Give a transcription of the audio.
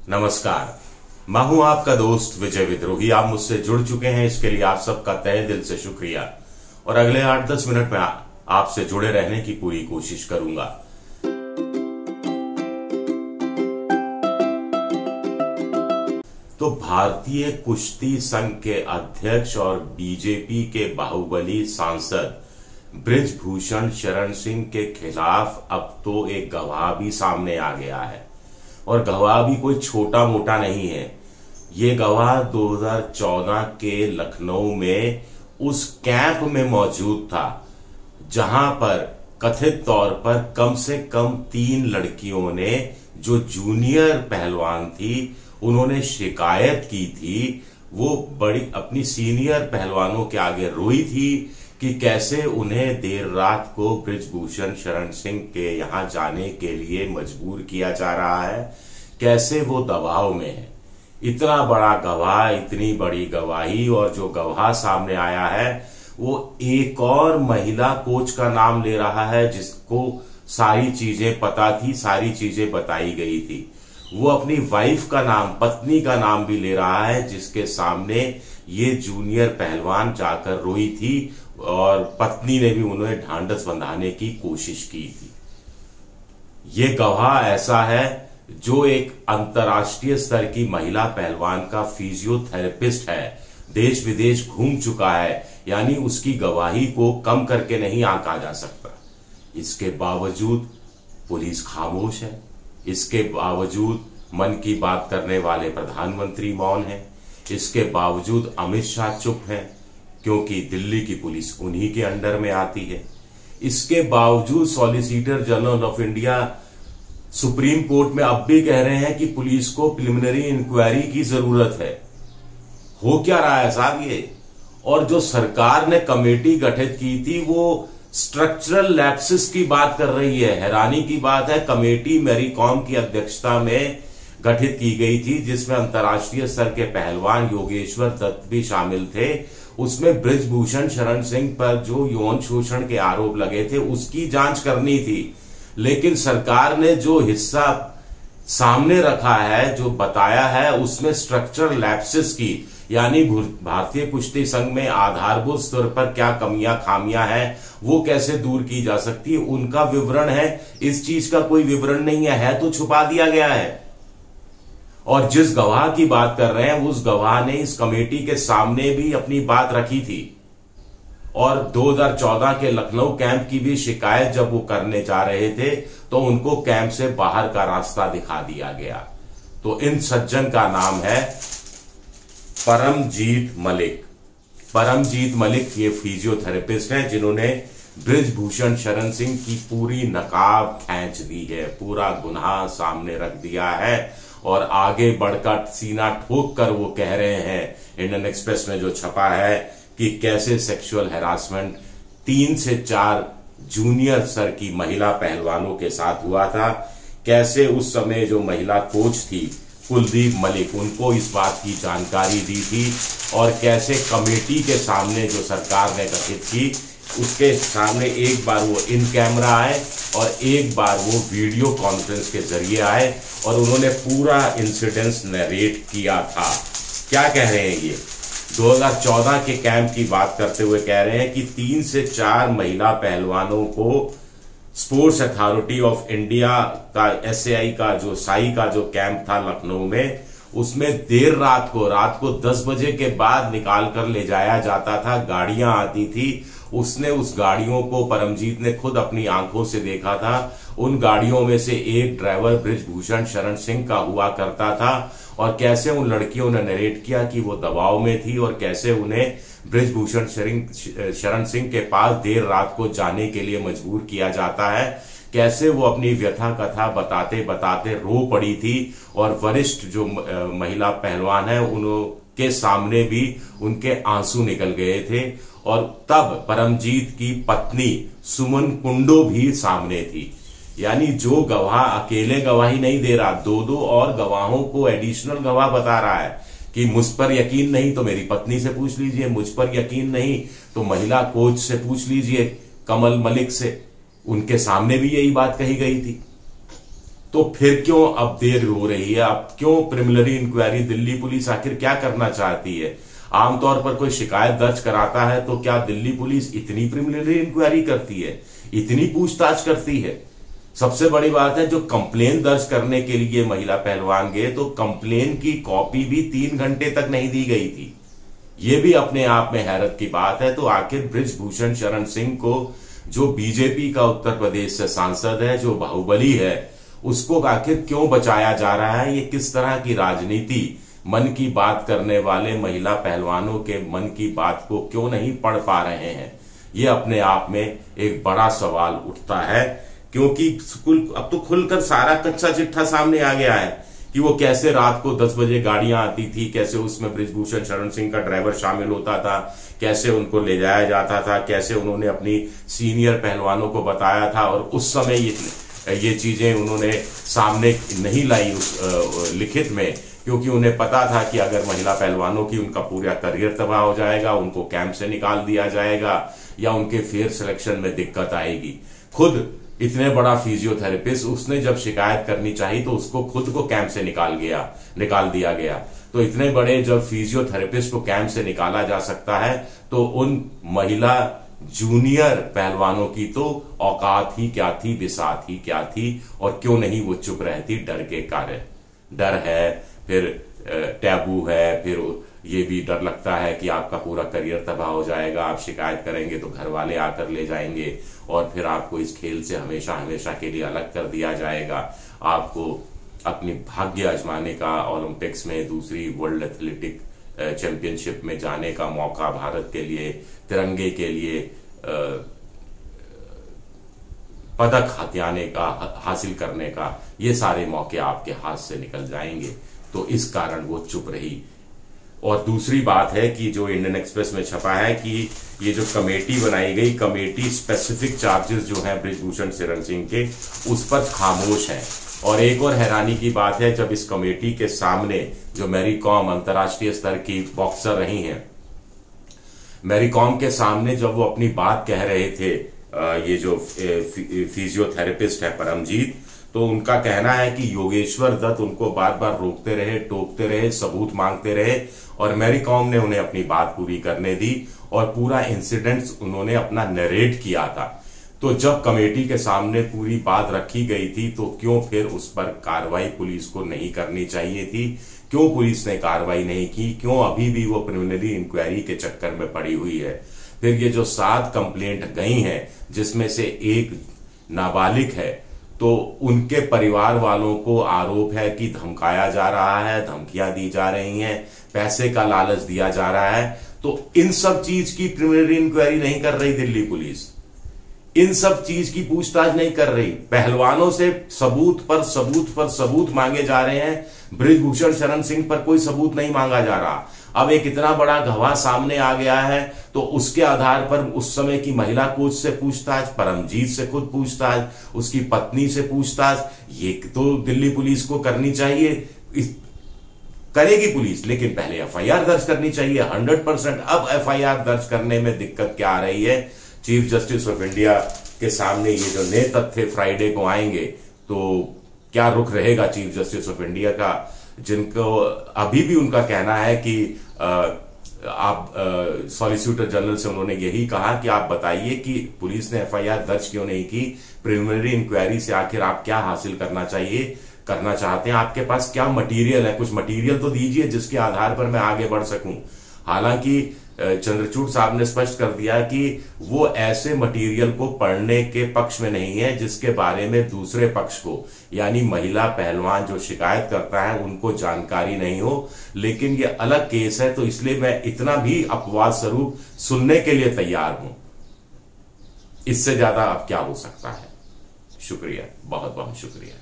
नमस्कार, मैं हूं आपका दोस्त विजय विद्रोही। आप मुझसे जुड़ चुके हैं, इसके लिए आप सबका तहे दिल से शुक्रिया। और अगले 8-10 मिनट में आपसे जुड़े रहने की पूरी कोशिश करूंगा। तो भारतीय कुश्ती संघ के अध्यक्ष और बीजेपी के बाहुबली सांसद बृजभूषण शरण सिंह के खिलाफ अब तो एक गवाह भी सामने आ गया है। और गवाह भी कोई छोटा मोटा नहीं है। ये गवाह 2014 के लखनऊ में उस कैंप में मौजूद था जहां पर कथित तौर पर कम से कम 3 लड़कियों ने, जो जूनियर पहलवान थी, उन्होंने शिकायत की थी। वो बड़ी अपनी सीनियर पहलवानों के आगे रोई थी कि कैसे उन्हें देर रात को बृजभूषण शरण सिंह के यहां जाने के लिए मजबूर किया जा रहा है, कैसे वो दबाव में है। इतना बड़ा गवाह, इतनी बड़ी गवाही, और जो गवाह सामने आया है वो एक और महिला कोच का नाम ले रहा है जिसको सारी चीजें पता थी, सारी चीजें बताई गई थी। वो अपनी वाइफ का नाम, पत्नी का नाम भी ले रहा है, जिसके सामने ये जूनियर पहलवान जाकर रोई थी और पत्नी ने भी उन्हें ढांढस बंधाने की कोशिश की थी। ये गवाह ऐसा है जो एक अंतर्राष्ट्रीय स्तर की महिला पहलवान का फिजियोथेरेपिस्ट है, देश विदेश घूम चुका है, यानी उसकी गवाही को कम करके नहीं आंका जा सकता। इसके बावजूद पुलिस खामोश है, इसके बावजूद मन की बात करने वाले प्रधानमंत्री मौन है, इसके बावजूद अमित शाह चुप है क्योंकि दिल्ली की पुलिस उन्हीं के अंडर में आती है। इसके बावजूद solicitor general of India supreme court में अब भी कह रहे हैं कि पुलिस को प्रिलिमिनरी इंक्वायरी की जरूरत है। हो क्या रहा है साहब ये? और जो सरकार ने कमेटी गठित की थी वो स्ट्रक्चरल लैप्सेस की बात कर रही है। हैरानी की बात है, कमेटी मैरी कॉम की अध्यक्षता में गठित की गई थी जिसमें अंतर्राष्ट्रीय स्तर के पहलवान योगेश्वर दत्त भी शामिल थे। उसमें बृजभूषण शरण सिंह पर जो यौन शोषण के आरोप लगे थे उसकी जांच करनी थी, लेकिन सरकार ने जो हिस्सा सामने रखा है, जो बताया है, उसमें स्ट्रक्चरल लैप्सेस की, यानी भारतीय कुश्ती संघ में आधारभूत स्तर पर क्या कमियां खामियां हैं, वो कैसे दूर की जा सकती है, उनका विवरण है। इस चीज का कोई विवरण नहीं है तो छुपा दिया गया है। और जिस गवाह की बात कर रहे हैं उस गवाह ने इस कमेटी के सामने भी अपनी बात रखी थी। और 2014 के लखनऊ कैंप की भी शिकायत जब वो करने जा रहे थे तो उनको कैंप से बाहर का रास्ता दिखा दिया गया। तो इन सज्जन का नाम है परमजीत मलिक। परमजीत मलिक ये फिजियोथेरेपिस्ट हैं जिन्होंने बृजभूषण शरण सिंह की पूरी नकाब खींच दी है, पूरा गुनाह सामने रख दिया है और आगे बढ़कर सीना ठोक कर वो कह रहे हैं, इंडियन एक्सप्रेस में जो छपा है, कि कैसे सेक्सुअल हैरासमेंट 3 से 4 जूनियर स्तर की महिला पहलवानों के साथ हुआ था, कैसे उस समय जो महिला कोच थी कुलदीप मलिक, उनको इस बात की जानकारी दी थी, और कैसे कमेटी के सामने जो सरकार ने गठित की उसके सामने एक बार वो इन कैमरा आए और एक बार वो वीडियो कॉन्फ्रेंस के जरिए आए और उन्होंने पूरा इंसिडेंस नरेट किया था। क्या कह रहे हैं ये? 2014 के कैंप की बात करते हुए कह रहे हैं कि 3 से 4 महिला पहलवानों को स्पोर्ट्स अथॉरिटी ऑफ इंडिया का SAI का जो साई का जो कैंप था लखनऊ में, उसमें देर रात को 10 बजे के बाद निकाल कर ले जाया जाता था। गाड़ियां आती थी, उसने उस गाड़ियों को, परमजीत ने खुद अपनी आंखों से देखा था। उन गाड़ियों में से एक ड्राइवर बृजभूषण शरण सिंह का हुआ करता था और कैसे उन लड़कियों ने नरेट किया कि वो दबाव में थी और कैसे उन्हें बृजभूषण शरण सिंह के पास देर रात को जाने के लिए मजबूर किया जाता है, कैसे वो अपनी व्यथा कथा बताते बताते रो पड़ी थी और वरिष्ठ जो महिला पहलवान है उनके सामने भी उनके आंसू निकल गए थे। और तब परमजीत की पत्नी सुमन कुंडो भी सामने थी, यानी जो गवाह अकेले गवाही नहीं दे रहा, 2-2 और गवाहों को एडिशनल गवाह बता रहा है कि मुझ पर यकीन नहीं तो मेरी पत्नी से पूछ लीजिए, मुझ पर यकीन नहीं तो महिला कोच से पूछ लीजिए, कमल मलिक से। उनके सामने भी यही बात कही गई थी। तो फिर क्यों अब देर हो रही है? अब क्यों प्रिलिमिनरी इंक्वायरी? दिल्ली पुलिस आखिर क्या करना चाहती है? आमतौर पर कोई शिकायत दर्ज कराता है तो क्या दिल्ली पुलिस इतनी प्रिलिमिनरी इंक्वायरी करती है, इतनी पूछताछ करती है? सबसे बड़ी बात है, जो कंप्लेन दर्ज करने के लिए महिला पहलवान गए तो कंप्लेन की कॉपी भी 3 घंटे तक नहीं दी गई थी। यह भी अपने आप में हैरत की बात है। तो आखिर बृजभूषण शरण सिंह को, जो बीजेपी का उत्तर प्रदेश से सांसद है, जो बाहुबली है, उसको आखिर क्यों बचाया जा रहा है? ये किस तरह की राजनीति? मन की बात करने वाले महिला पहलवानों के मन की बात को क्यों नहीं पढ़ पा रहे हैं? ये अपने आप में एक बड़ा सवाल उठता है, क्योंकि अब तो खुलकर सारा कच्चा चिट्ठा सामने आ गया है कि वो कैसे रात को 10 बजे गाड़ियां आती थी, कैसे उसमें बृजभूषण शरण सिंह का ड्राइवर शामिल होता था, कैसे उनको ले जाया जाता था, कैसे उन्होंने अपनी सीनियर पहलवानों को बताया था, और उस समय ये चीजें उन्होंने सामने नहीं लाई उस लिखित में, क्योंकि उन्हें पता था कि अगर महिला पहलवानों की उनका पूरा करियर तबाह हो जाएगा, उनको कैंप से निकाल दिया जाएगा या उनके फेयर सिलेक्शन में दिक्कत आएगी। खुद इतने बड़ा फिजियोथेरेपिस्ट, उसने जब शिकायत करनी चाहिए तो उसको खुद को कैंप से निकाल दिया गया। तो इतने बड़े जब फिजियोथेरेपिस्ट को कैंप से निकाला जा सकता है तो उन महिला जूनियर पहलवानों की तो औकात ही क्या थी, बिसात ही क्या थी, और क्यों नहीं वो चुप रहती? डर के कारण। डर है, फिर टैबू है, फिर ये भी डर लगता है कि आपका पूरा करियर तबाह हो जाएगा, आप शिकायत करेंगे तो घर वाले आकर ले जाएंगे और फिर आपको इस खेल से हमेशा हमेशा के लिए अलग कर दिया जाएगा। आपको अपनी भाग्य आजमाने का, ओलंपिक्स में दूसरी वर्ल्ड एथलेटिक चैंपियनशिप में जाने का मौका, भारत के लिए तिरंगे के लिए पदक हथियाने का, हासिल करने का, ये सारे मौके आपके हाथ से निकल जाएंगे। तो इस कारण वो चुप रही। और दूसरी बात है कि जो इंडियन एक्सप्रेस में छपा है कि ये जो कमेटी बनाई गई, कमेटी स्पेसिफिक चार्जेस जो हैं बृजभूषण शरण सिंह के, उस पर खामोश है। और एक और हैरानी की बात है, जब इस कमेटी के सामने जो मैरी कॉम अंतर्राष्ट्रीय स्तर की बॉक्सर रही हैं, मैरी कॉम के सामने जब वो अपनी बात कह रहे थे, ये जो फिजियोथेरेपिस्ट है परमजीत, तो उनका कहना है कि योगेश्वर दत्त उनको बार बार रोकते रहे, टोकते रहे, सबूत मांगते रहे, और मैरी कॉम ने उन्हें अपनी बात पूरी करने दी और पूरा इंसिडेंट उन्होंने अपना नरेट किया था। तो जब कमेटी के सामने पूरी बात रखी गई थी तो क्यों फिर उस पर कार्रवाई पुलिस को नहीं करनी चाहिए थी? क्यों पुलिस ने कार्रवाई नहीं की? क्यों अभी भी वो प्रिलिमिनरी इंक्वायरी के चक्कर में पड़ी हुई है? फिर ये जो 7 कंप्लेंट गई हैं, जिसमें से एक नाबालिग है, तो उनके परिवार वालों को आरोप है कि धमकाया जा रहा है, धमकियां दी जा रही हैं, पैसे का लालच दिया जा रहा है। तो इन सब चीज की प्रिलिमिनरी इंक्वायरी नहीं कर रही दिल्ली पुलिस, इन सब चीज की पूछताछ नहीं कर रही। पहलवानों से सबूत पर सबूत पर सबूत मांगे जा रहे हैं, बृजभूषण शरण सिंह पर कोई सबूत नहीं मांगा जा रहा। अब एक इतना बड़ा गवाह सामने आ गया है तो उसके आधार पर उस समय की महिला कोच से पूछताछ, परमजीत से खुद पूछताछ, उसकी पत्नी से पूछताछ, ये तो दिल्ली पुलिस को करनी चाहिए, करेगी पुलिस, लेकिन पहले एफआईआर दर्ज करनी चाहिए 100%। अब एफआईआर दर्ज करने में दिक्कत क्या आ रही है? चीफ जस्टिस ऑफ इंडिया के सामने ये जो नए तथ्य फ्राइडे को आएंगे तो क्या रुख रहेगा चीफ जस्टिस ऑफ इंडिया का, जिनको अभी भी उनका कहना है कि आप सॉलिसिटर जनरल से उन्होंने यही कहा कि आप बताइए कि पुलिस ने एफआईआर दर्ज क्यों नहीं की, प्रिलिमिनरी इंक्वायरी से आखिर आप क्या हासिल करना चाहते हैं, आपके पास क्या मटेरियल है, कुछ मटेरियल तो दीजिए जिसके आधार पर मैं आगे बढ़ सकूं। हालांकि चंद्रचूड़ साहब ने स्पष्ट कर दिया कि वो ऐसे मटेरियल को पढ़ने के पक्ष में नहीं है जिसके बारे में दूसरे पक्ष को, यानी महिला पहलवान जो शिकायत करता है, उनको जानकारी नहीं हो। लेकिन ये अलग केस है, तो इसलिए मैं इतना भी अपवाद स्वरूप सुनने के लिए तैयार हूं। इससे ज्यादा अब क्या हो सकता है? शुक्रिया, बहुत बहुत शुक्रिया।